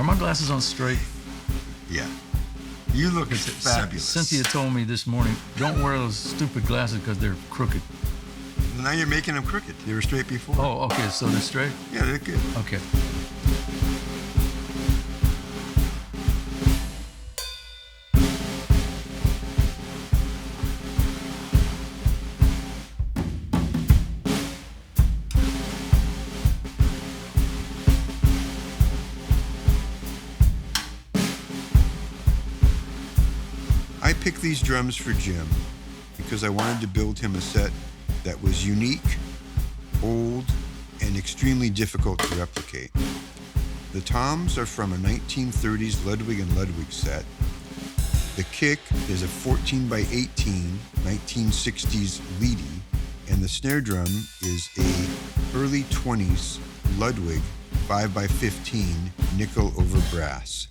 Are my glasses on straight? Yeah. You look fabulous. Cynthia told me this morning, don't wear those stupid glasses because they're crooked. Now you're making them crooked. They were straight before. Oh, okay, so they're straight? Yeah, they're good. Okay. I picked these drums for Jim because I wanted to build him a set that was unique, old, and extremely difficult to replicate. The toms are from a 1930s Ludwig and Ludwig set. The kick is a 14 by 18 1960s Leedy, and the snare drum is a early 20s Ludwig 5 by 15 nickel over brass.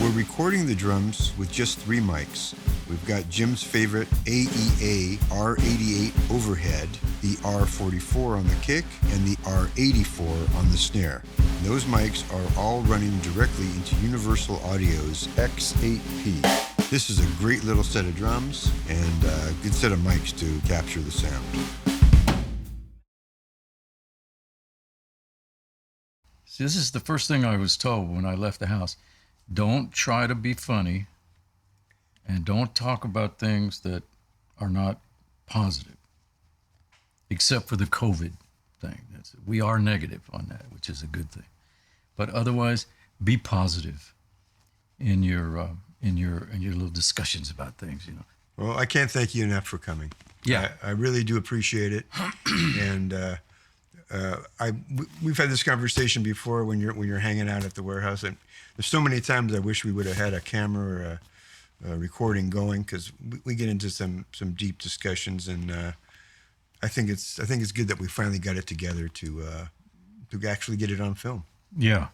We're recording the drums with just 3 mics. We've got Jim's favorite AEA R88 overhead, the R44 on the kick, and the R84 on the snare. And those mics are all running directly into Universal Audio's X8P. This is a great little set of drums and a good set of mics to capture the sound. See, this is the first thing I was told when I left the house. Don't try to be funny, and don't talk about things that are not positive, except for the COVID thing. We are negative on that, which is a good thing. But otherwise, be positive in your little discussions about things. You know. Well, I can't thank you enough for coming. Yeah, I really do appreciate it, and we've had this conversation before when you're hanging out at the warehouse, and there's so many times I wish we would have had a camera or a recording going, because we get into some deep discussions, and I think it's good that we finally got it together to actually get it on film. Yeah,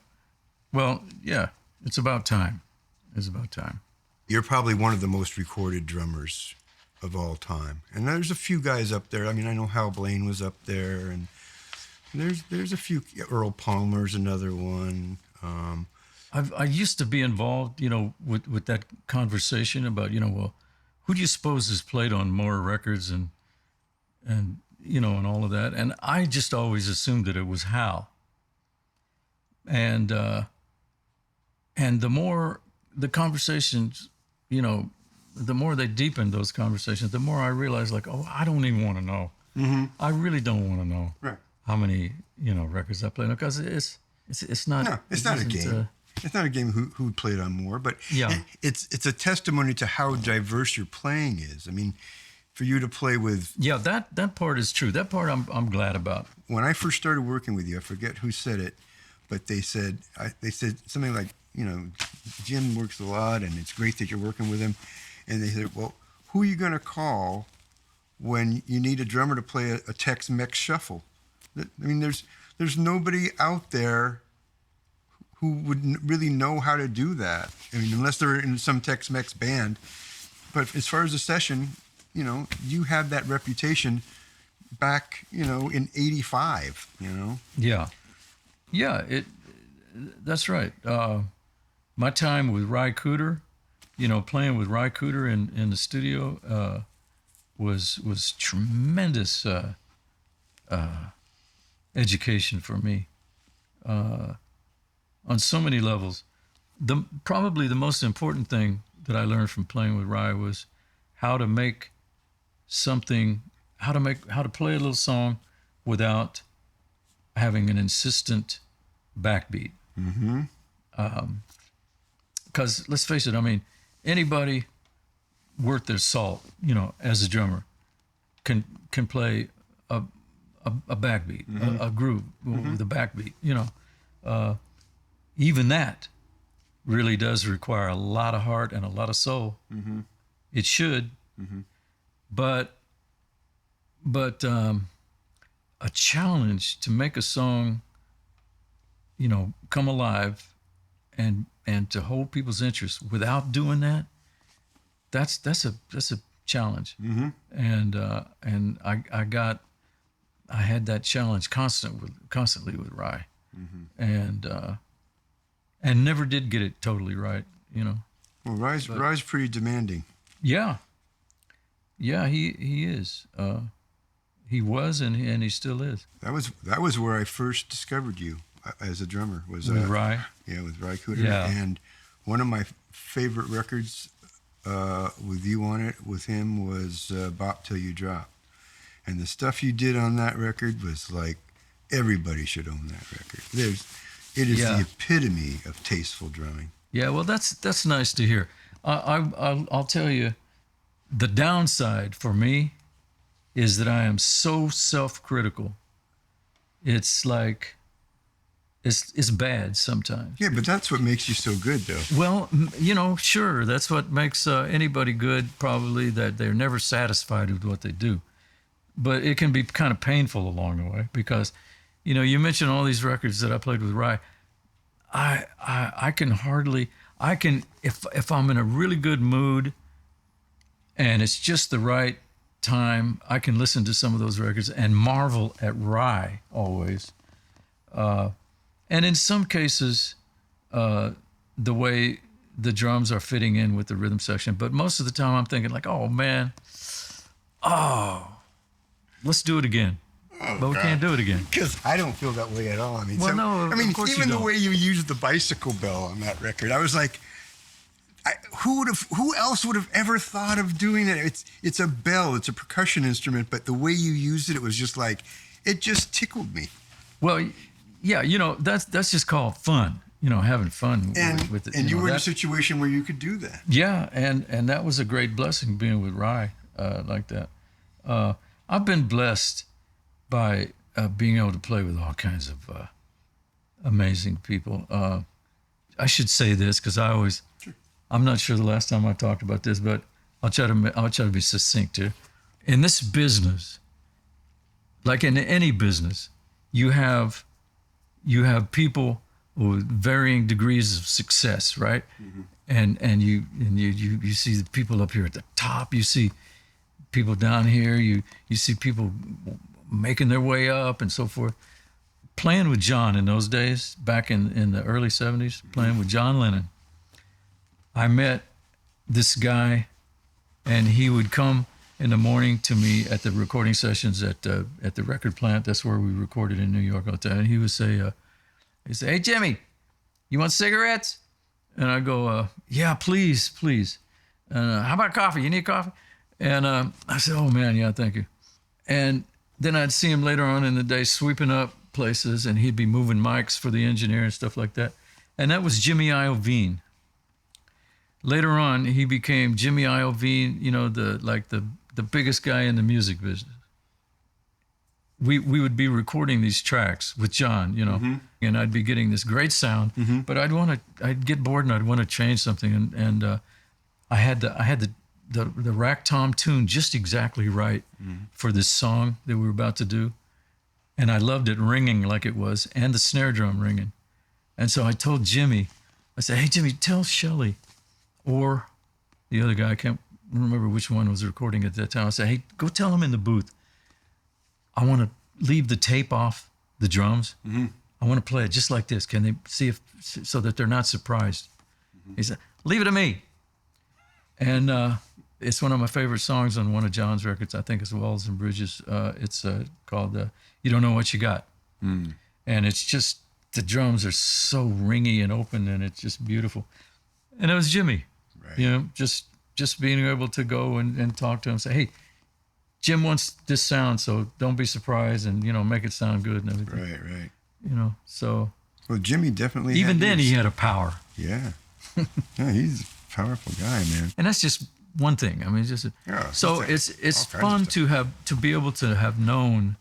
well, yeah, it's about time. It's about time. You're probably one of the most recorded drummers of all time, and there's a few guys up there. I mean, I know Hal Blaine was up there, and there's a few. Earl Palmer's another one. I used to be involved, you know, with that conversation about, you know, well, who do you suppose has played on more records and you know, and all of that, and I just always assumed that it was Hal. And the more the conversations, you know, the more they deepened those conversations, the more I realized, like, oh, I don't even want to know. Mm-hmm. I really don't want to know how many, you know, records I played, because it's not. No, it's not a game. It's not a game who played on more, but yeah. It's a testimony to how diverse your playing is. I mean, for you to play with... Yeah, that part is true. That part I'm glad about. When I first started working with you, I forget who said it, but they said something like, you know, Jim works a lot and it's great that you're working with him. And they said, well, who are you going to call when you need a drummer to play a Tex-Mex shuffle? I mean, there's nobody out there who would really know how to do that. I mean, unless they're in some Tex-Mex band. But as far as a session, you know, you had that reputation back, you know, in '85, you know? Yeah. Yeah, that's right. My time with Ry Cooder, you know, playing with Ry Cooder in the studio was tremendous education for me. On so many levels. Probably the most important thing that I learned from playing with Ry was how to make something, how to play a little song without having an insistent backbeat. Mm-hmm. Because let's face it, I mean, anybody worth their salt, you know, as a drummer, can play a backbeat, mm-hmm. a groove mm-hmm. with a backbeat, you know. Even that really does require a lot of heart and a lot of soul. Mm-hmm. It should, mm-hmm. but a challenge to make a song, you know, come alive and to hold people's interest without doing that, that's a challenge. Mm-hmm. And I had that challenge constantly with Ry. and never did get it totally right, you know. Well, Rye's pretty demanding. Yeah, yeah, he is. He was, and he still is. That was where I first discovered you as a drummer. Was With Rye. Yeah, with Rye Cooter. Yeah. And one of my favorite records with you on it with him was Bop Till You Drop, and the stuff you did on that record was like everybody should own that record. It is the epitome of tasteful drumming. Yeah, well, that's nice to hear. I'll tell you, the downside for me is that I am so self-critical. It's like, it's bad sometimes. Yeah, but that's what makes you so good, though. Well, you know, sure, that's what makes anybody good, probably, that they're never satisfied with what they do. But it can be kind of painful along the way because, you know, you mentioned all these records that I played with Rye. I can if I'm in a really good mood and it's just the right time, I can listen to some of those records and marvel at Rye always. And in some cases, the way the drums are fitting in with the rhythm section. But most of the time I'm thinking like, oh man, let's do it again. Oh, but we can't do it again. Because I don't feel that way at all. I mean, Well, no, I mean, of course even you the don't. way you used the bicycle bell on that record, I was like, who else would have ever thought of doing it? It's a bell, it's a percussion instrument, but the way you used it, it was just like, it just tickled me. Well, yeah, you know, that's just called fun. You know, having fun with it. And you know, were in a that- situation where you could do that. Yeah, and that was a great blessing being with Rye like that. I've been blessed by being able to play with all kinds of amazing people. I should say this because I'm not sure the last time I talked about this, but I'll try to be succinct here. In this business, like in any business, you have people with varying degrees of success, right? Mm-hmm. And you see the people up here at the top. You see people down here. You see people making their way up and so forth. Playing with John in those days, back in the early 70s, playing with John Lennon, I met this guy, and he would come in the morning to me at the recording sessions at the record plant. That's where we recorded in New York all the time. And he would say, "Hey, Jimmy, you want cigarettes?" And I go, "Yeah, please. How about coffee? You need coffee?" And I said, "Oh, man, yeah, thank you." And then I'd see him later on in the day sweeping up places, and he'd be moving mics for the engineer and stuff like that. And that was Jimmy Iovine. Later on, he became Jimmy Iovine, you know, the biggest guy in the music business. We would be recording these tracks with John, you know, and I'd be getting this great sound, but I'd get bored and I'd want to change something, and I had the rack tom tune just exactly right for this song that we were about to do, and I loved it ringing like it was, and the snare drum ringing, and so I told Jimmy, I said, "Hey Jimmy, tell Shelley," or the other guy, I can't remember which one was recording at that time. I said, "Hey, go tell him in the booth, I want to leave the tape off the drums. I want to play it just like this. Can they see so that they're not surprised?" He said, "Leave it to me." And it's one of my favorite songs on one of John's records, I think, as Walls and Bridges. It's called "You Don't Know What You Got." And it's just, the drums are so ringy and open, and it's just beautiful. And it was Jimmy, you know, just being able to go and talk to him, say, "Hey, Jim wants this sound, so don't be surprised, and, you know, make it sound good and everything." Right. You know, so. Well, Jimmy definitely. Even then, he had a power. Yeah. Yeah, he's a powerful guy, man. And that's just one thing. I mean, it's just. So it's fun to be able to have known,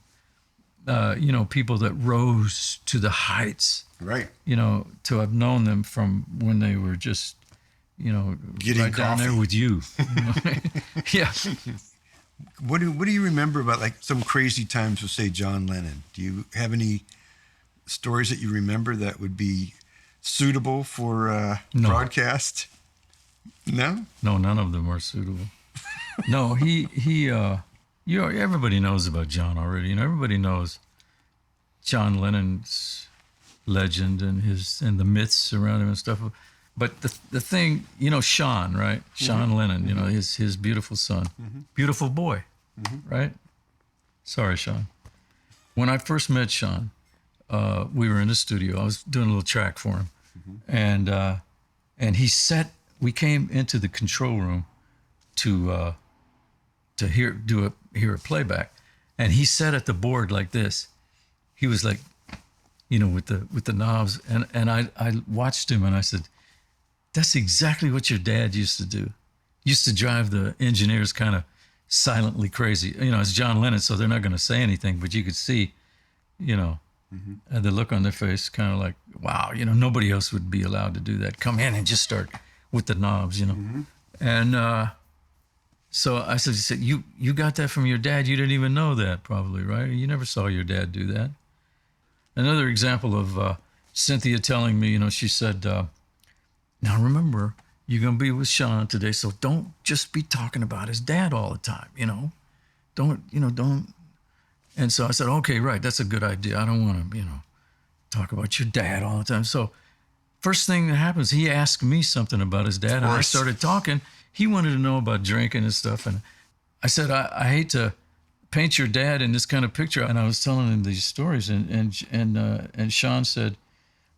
you know, people that rose to the heights. Right. You know, to have known them from when they were just, you know, Getting right down coffee. there with you. Yeah. What do you remember about, like, some crazy times with, say, John Lennon? Do you have any stories that you remember that would be suitable for No. broadcast? No? No, none of them are suitable. No, he you know, everybody knows about John already. You know, everybody knows John Lennon's legend and the myths around him and stuff. But the thing, you know, Sean, right? Sean Lennon, you know, his beautiful son, beautiful boy, right? Sorry, Sean. When I first met Sean, we were in the studio. I was doing a little track for him, and we came into the control room to hear a playback, and he sat at the board like this. He was like, you know, with the knobs, and I watched him and I said, that's exactly what your dad used to do. Used to drive the engineers kind of silently crazy. You know, it's John Lennon, so they're not going to say anything, but you could see, you know, the look on their face, kind of like, wow, you know, nobody else would be allowed to do that. Come in and just start with the knobs, you know. And so I said, you got that from your dad? You didn't even know that, probably, right? You never saw your dad do that. Another example of Cynthia telling me, you know, she said, now remember, you're going to be with Sean today, so don't just be talking about his dad all the time, you know. Don't. And so I said, okay, right, that's a good idea. I don't want to, you know, talk about your dad all the time. So first thing that happens, he asked me something about his dad, and I started talking. He wanted to know about drinking and stuff, and I said, I hate to paint your dad in this kind of picture. And I was telling him these stories, and Sean said,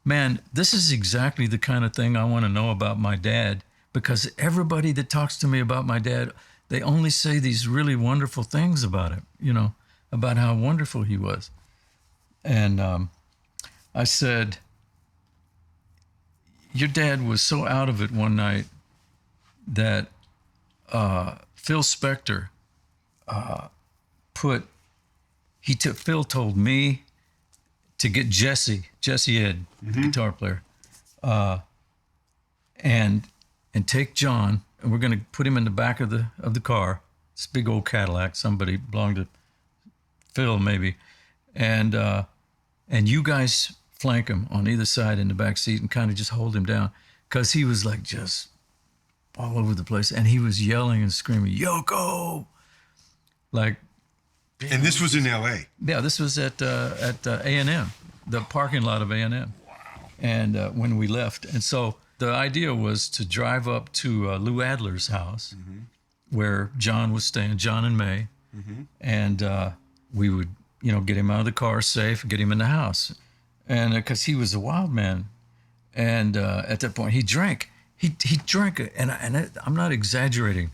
man, this is exactly the kind of thing I want to know about my dad, because everybody that talks to me about my dad, they only say these really wonderful things about him, you know, about how wonderful he was. And I said, your dad was so out of it one night that Phil Spector Phil told me to get Jesse Ed, the guitar player, and take John, and we're going to put him in the back of the car. It's a big old Cadillac. Somebody belonged to Phil, maybe, and you guys flank him on either side in the back seat and kind of just hold him down, because he was like just all over the place, and he was yelling and screaming, Yoko, like. And this was in L.A. Yeah, this was at A&M, the parking lot of A&M. Wow. And when we left, and so the idea was to drive up to Lou Adler's house, where John was staying, John and May, and we would, you know, get him out of the car safe, get him in the house, and because he was a wild man, and at that point he drank. He drank, and I'm not exaggerating.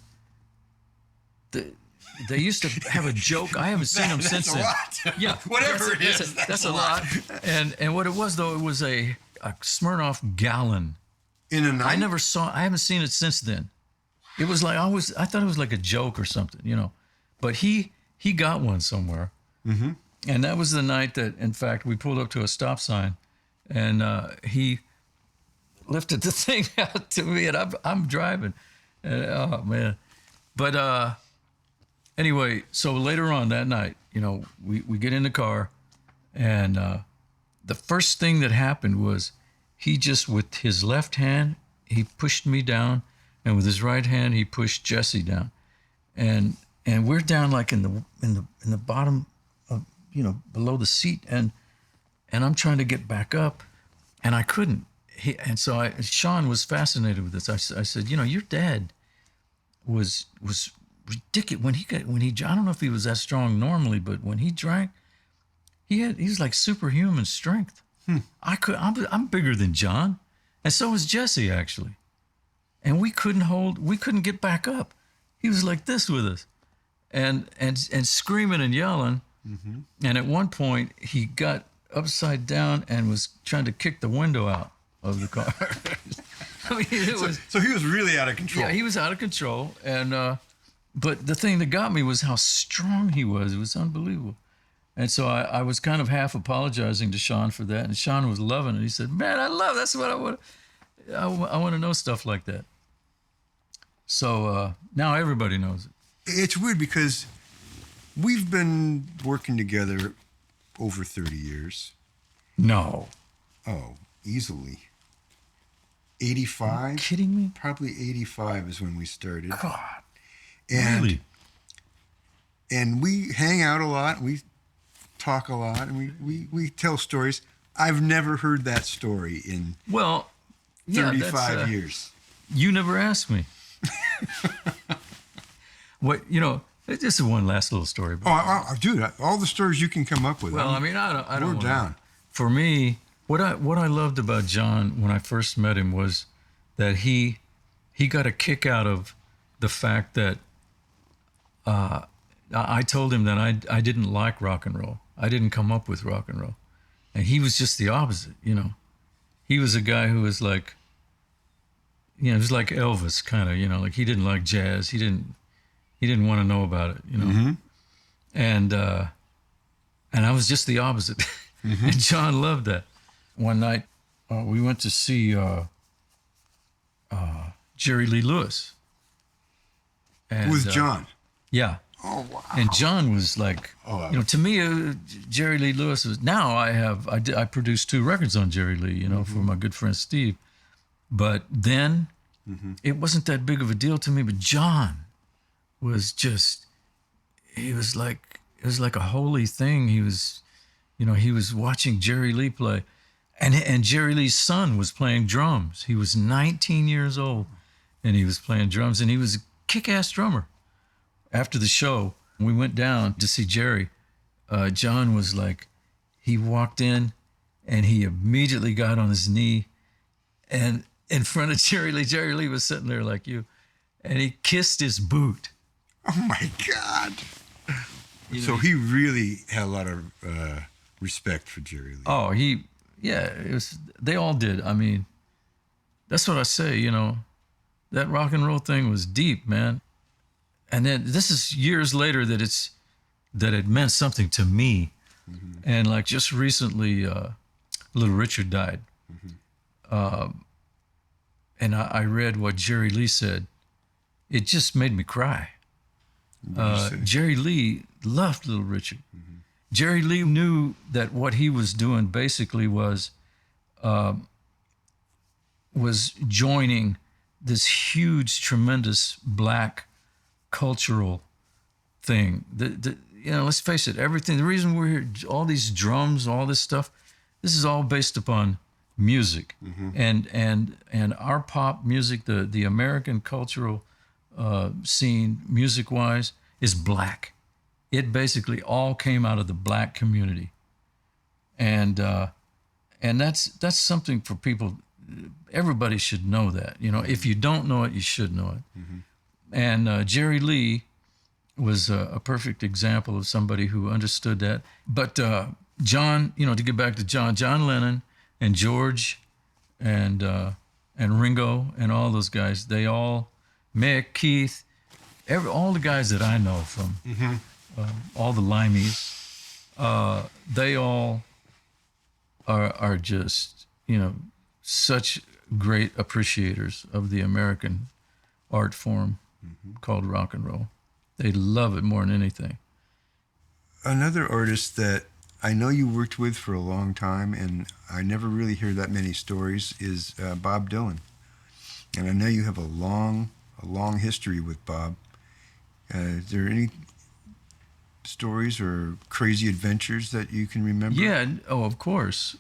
They used to have a joke. I haven't seen them since then. Yeah, whatever it is, that's a lot. And what it was, though, it was a Smirnoff gallon. In a night? I haven't seen it since then. It was like I thought it was like a joke or something, you know. But he got one somewhere, and that was the night that, in fact, we pulled up to a stop sign, and he lifted the thing out to me, and I'm driving, and oh man, but. Anyway, so later on that night, you know, we get in the car, and the first thing that happened was he just, with his left hand, he pushed me down, and with his right hand, he pushed Jesse down, and we're down like in the bottom of, you know, below the seat, and I'm trying to get back up, and I couldn't. Sean was fascinated with this. I said, you know, your dad was ridiculous when he I don't know if he was that strong normally, but when he drank, he was like superhuman strength. I'm bigger than John, and so was Jesse, actually, and we couldn't get back up. He was like this with us, and screaming and yelling, and at one point he got upside down and was trying to kick the window out of the car. I mean, so he was really out of control. Yeah, he was out of control, and but the thing that got me was how strong he was. It was unbelievable. And so I was kind of half apologizing to Sean for that, and Sean was loving it. He said, man, that's what I want. I want to know stuff like that. So now everybody knows it. It's weird because we've been working together over 30 years. No. Oh, easily. 85? Are you kidding me? Probably 85 is when we started. God. And, really? And we hang out a lot. We talk a lot, and we tell stories. I've never heard that story in Well, yeah, 35 years. You never asked me. What, this is one last little story. Dude, all the stories you can come up with. Well, I don't we're wanna, down. For me, what I loved about John when I first met him was that he got a kick out of the fact that I told him that I didn't like rock and roll. I didn't come up with rock and roll. And he was just the opposite, He was a guy who was like, he was like Elvis kind of, like he didn't like jazz. He didn't want to know about it, Mm-hmm. And I was just the opposite. Mm-hmm. And John loved that. One night, we went to see Jerry Lee Lewis. And, With John. Yeah. Oh, wow. And John was like, to me, Jerry Lee Lewis was. Now I produced 2 records on Jerry Lee, for my good friend Steve. But then it wasn't that big of a deal to me. But John was just, it was like a holy thing. He was, he was watching Jerry Lee play. And Jerry Lee's son was playing drums. He was 19 years old, and he was playing drums, and he was a kick-ass drummer. After the show, we went down to see Jerry. John was like, he walked in, and he immediately got on his knee, and in front of Jerry Lee was sitting there like you, and he kissed his boot. Oh, my God. So he really had a lot of respect for Jerry Lee. Oh, it was. They all did. I mean, that's what I say. That rock and roll thing was deep, man. And then this is years later that it meant something to me. Mm-hmm. And like just recently, Little Richard died. Mm-hmm. And I read what Jerry Lee said. It just made me cry. Jerry Lee loved Little Richard. Mm-hmm. Jerry Lee knew that what he was doing basically was joining this huge, tremendous black cultural thing. Let's face it, everything, the reason we're here, all these drums, all this stuff, this is all based upon music. Mm-hmm. And our pop music, the American cultural scene, music-wise, is black. It basically all came out of the black community. And that's something for people, everybody should know that. If you don't know it, you should know it. Mm-hmm. And Jerry Lee was a perfect example of somebody who understood that. But John, to get back to John Lennon and George and Ringo and all those guys, they all, Mick, Keith, all the guys that I know from all the Limeys, they all are just, such great appreciators of the American art form called rock and roll. They love it more than anything. Another artist that I know you worked with for a long time, and I never really hear that many stories, is Bob Dylan. And I know you have a long history with Bob. Is there any stories or crazy adventures that you can remember? Yeah. Oh, of course.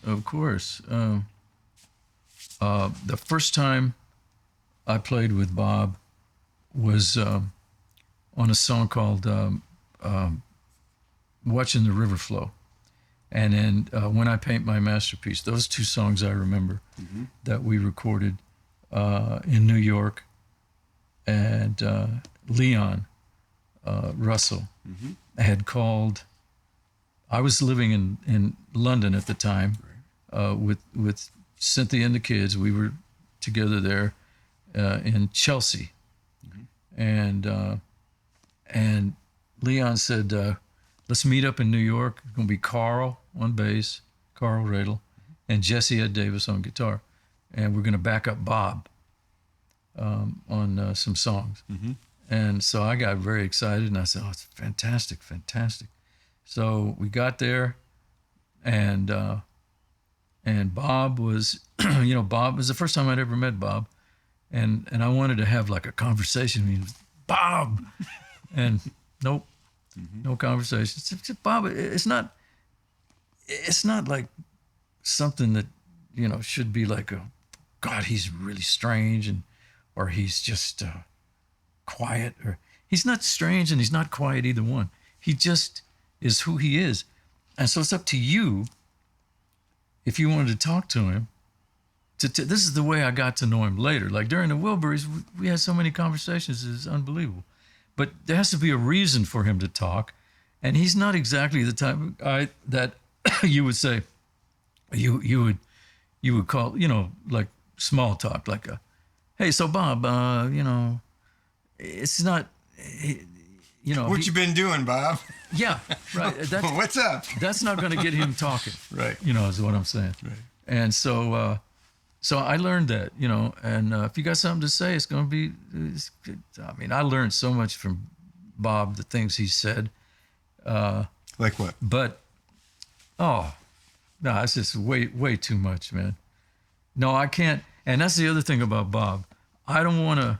The first time I played with Bob was on a song called Watching the River Flow. And then When I Paint My Masterpiece. Those 2 songs I remember that we recorded in New York. And Leon Russell had called. I was living in London at the time with Cynthia and the kids. We were together there in Chelsea. And Leon said, let's meet up in New York. It's going to be Carl on bass, Carl Radel, and Jesse Ed Davis on guitar. And we're going to back up Bob on some songs. And so I got very excited, and I said, oh, it's fantastic. So we got there, and Bob was, Bob was the first time I'd ever met Bob. And I wanted to have like a conversation. I mean, Bob, and nope, no conversation. Bob, it's not like something that, should be like God, he's really strange, or he's just quiet, or he's not strange and he's not quiet, either one. He just is who he is. And so it's up to you, if you wanted to talk to him, this is the way I got to know him later. Like during the Wilburys, we had so many conversations, it's unbelievable. But there has to be a reason for him to talk. And he's not exactly the type of guy that you would say, you would call, like small talk, like hey, so Bob, it's not, what you been doing, Bob? Yeah, right. What's up? That's not going to get him talking. Right. Is what I'm saying. Right. And so I learned that, and if you got something to say, it's going to be, I learned so much from Bob, the things he said. Like what? But, no, it's just way too much, man. No, I can't. And that's the other thing about Bob. I don't want to,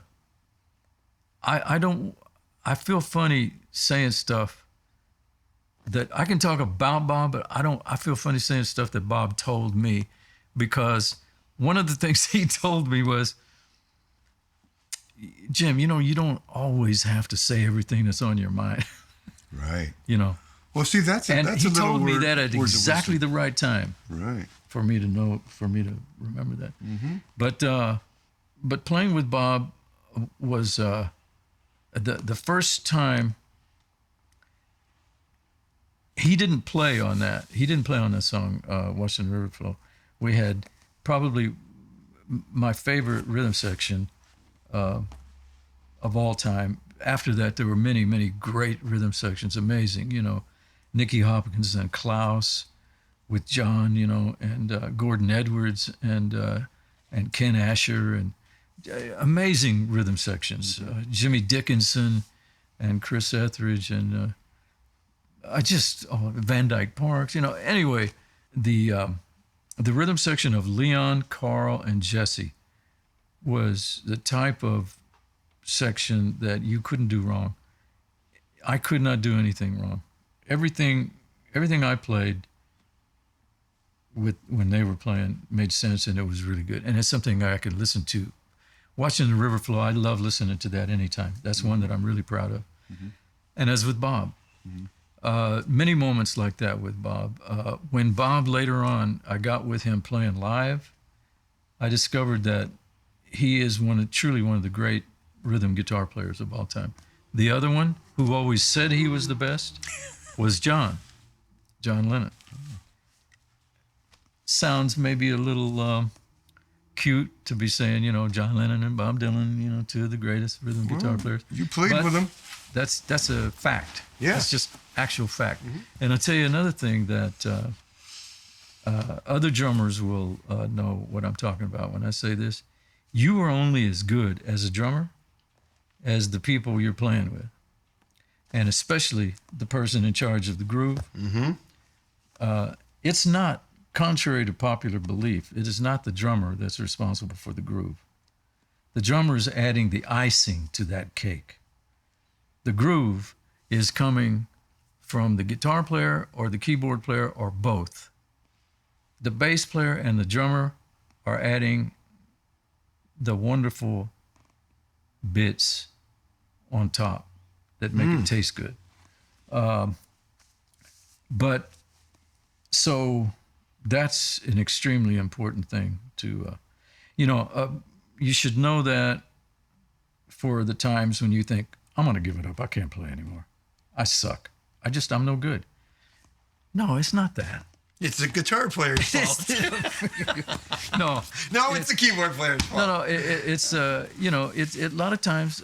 I feel funny saying stuff that I can talk about Bob, but I feel funny saying stuff that Bob told me, because one of the things he told me was, Jim, you don't always have to say everything that's on your mind. Right. Well, see, that's a he little told me word, that at exactly the right time. Right. For me to remember that. Mm-hmm. But playing with Bob was the first time. He didn't play on that. He didn't play on that song, Washington River Flow. We had probably my favorite rhythm section of all time. After that, there were many, many great rhythm sections. Amazing, Nicky Hopkins and Klaus with John, and Gordon Edwards and Ken Asher, and amazing rhythm sections. Jimmy Dickinson and Chris Etheridge and Van Dyke Parks. Anyway, the rhythm section of Leon, Carl, and Jesse was the type of section that you couldn't do wrong. I could not do anything wrong. Everything I played when they were playing made sense, and it was really good. And it's something I could listen to. Watching the river flow, I love listening to that anytime. That's one that I'm really proud of. Mm-hmm. And as with Bob, many moments like that with Bob. When Bob later on, I got with him playing live, I discovered that he is truly one of the great rhythm guitar players of all time. The other one, who always said he was the best, was John Lennon. Sounds maybe a little cute to be saying, John Lennon and Bob Dylan, two of the greatest rhythm guitar players. You played with them. That's a fact. Yeah. That's just actual fact. Mm-hmm. And I'll tell you another thing that other drummers will know what I'm talking about when I say this. You are only as good as a drummer as the people you're playing with, and especially the person in charge of the groove. Mm-hmm. It's not, contrary to popular belief, it is not the drummer that's responsible for the groove. The drummer is adding the icing to that cake. The groove is coming from the guitar player or the keyboard player or both. The bass player and the drummer are adding the wonderful bits on top that make it taste good. But so that's an extremely important thing to, you should know that for the times when you think, I'm going to give it up. I can't play anymore. I suck. I'm no good. No, it's not that. It's the guitar player's fault. No, it's the keyboard player's fault. No, it's a lot of times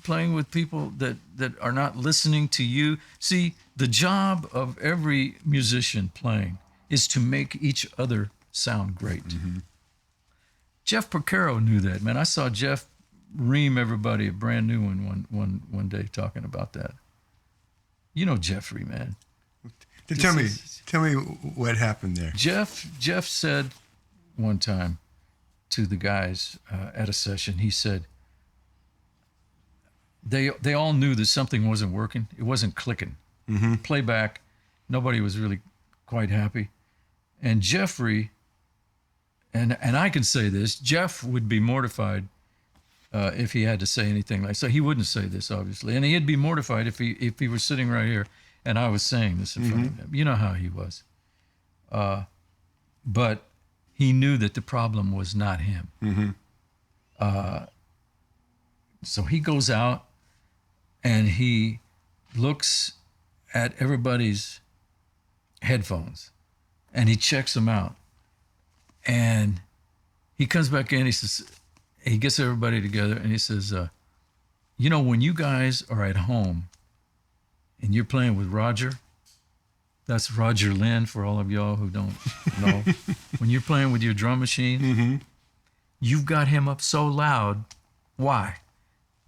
playing with people that are not listening to you. See, the job of every musician playing is to make each other sound great. Mm-hmm. Jeff Porcaro knew that, man. I saw Jeff ream everybody a brand new one day talking about that. Jeffrey, man. Tell me what happened there. Jeff said one time to the guys at a session, he said, they all knew that something wasn't working. It wasn't clicking. Mm-hmm. Playback, nobody was really quite happy. And Jeffrey, and I can say this, Jeff would be mortified if he had to say anything like so. He wouldn't say this, obviously, and he'd be mortified if he were sitting right here and I was saying this in front of him. You know how he was. But he knew that the problem was not him. So he goes out and he looks at everybody's headphones and he checks them out. And he comes back in, he says, he gets everybody together and he says, you know, when you guys are at home and you're playing with Roger, that's Roger Lynn for all of y'all who don't know. When you're playing with your drum machine, you've got him up so loud. Why?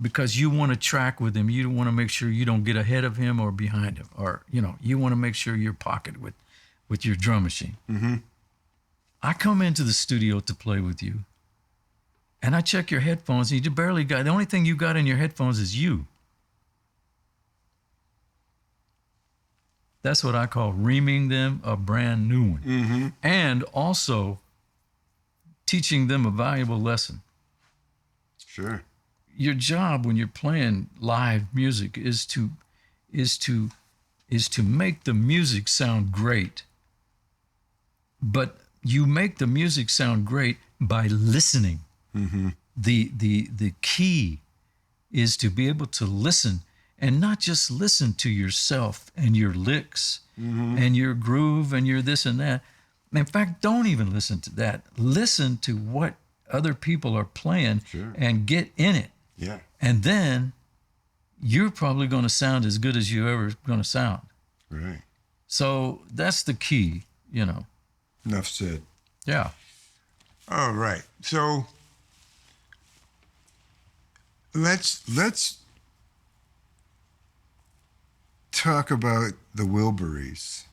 Because you want to track with him. You want to make sure you don't get ahead of him or behind him. Or, you know, you want to make sure you're pocketed with your drum machine. I come into the studio to play with you, and I check your headphones, and you barely got, the only thing you got in your headphones is you. That's what I call reaming them a brand new one. And also teaching them a valuable lesson. Sure. Your job when you're playing live music is to make the music sound great. But you make the music sound great by listening. The key is to be able to listen, and not just listen to yourself and your licks and your groove and your this and that. In fact, don't even listen to that. Listen to what other people are playing and get in it. Yeah. And then you're probably going to sound as good as you ever going to sound. Right. So that's the key, you know. Enough said. Yeah. All right. So let's talk about the Wilburys.